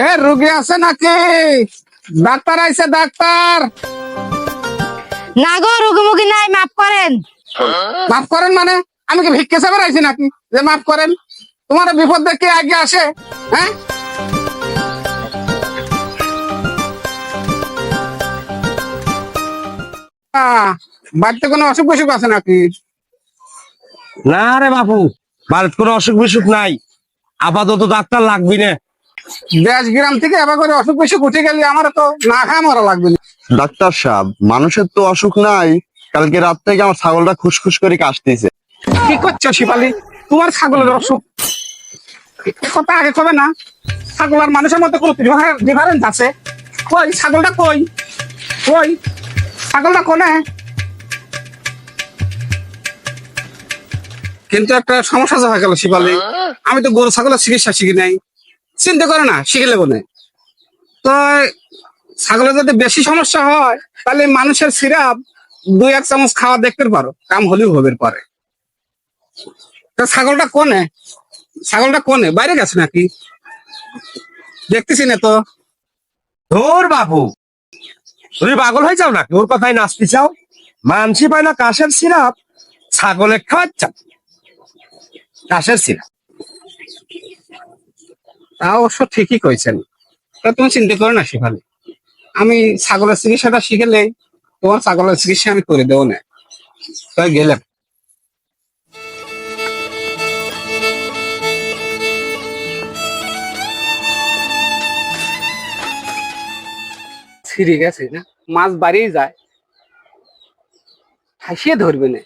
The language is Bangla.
এ রোগী আছে নাকি? ডাক্তার আইছে ডাক্তার। না গো, রোগী নাই, মাফ করেন। মাফ করেন মানে আমি কি ভিক্ষে চাবার আইছি নাকি যে মাফ করেন? তোমার বিপদ দেখে আগে আসে? হ্যাঁ, বাড়িতে কোনো অসুখ বিসুখ আছে নাকি? না রে বাপু, বাড়িতে কোনো অসুখ বিসুখ নাই, আপাতত ডাক্তার লাগবি না। দেশ গ্রাম থেকে এবার করে অসুখ বিসুখ উঠে গেলে আমার তো না খায় মরা লাগবে না। ডাক্তার সাহেব, মানুষের তো অসুখ নাই। কালকে রাত থেকে আমার ছাগলটা খুশখুশ করে কাশতেছে। কি করছো শিপালি? তোমার ছাগলের অসুখ এ কথা আগে কবে না? ছাগল আর মানুষের মধ্যে কোনো ডিফারেন্স আছে? কই ছাগলটা, কই কই ছাগলটা কোনে? কিন্তু একটা সমস্যা দেখা গেল শিপালি, আমি তো গরু ছাগলের চিকিৎসা শিখি নাই। চিন্তা করে না শিখিলে কোনে? তো ছাগলের যদি বেশি সমস্যা হয় তাহলে মানুষের সিরাপ 2-1 চামচ খাওয়া দেখতে পারো, কাম হলেও হবে পরে। তো ছাগলটা কোনে? ছাগলটা কোনে? বাইরে গেছে নাকি? দেখতেছি না তো। ধর বাপু, তুমি পাগল হয়ে যাও নাকি? ওর কথাই নাচতে চাও? মানসি পায় না কাশের সিরাপ, ছাগলে খাওয়াচ্ছা কাশের সিরাপ। তা অবশ্য ঠিকই কইছেন। তা তুমি চিন্তা করো না শিখালি, আমি ছাগলের চিকিৎসাটা শিখেলে তোমার ছাগলের চিকিৎসা আমি করে দেবো না। তাই গেলাম। ছিঁড়ে গেছে না, মাছ বাড়িয়ে যায়, হাসিয়ে ধরবে না।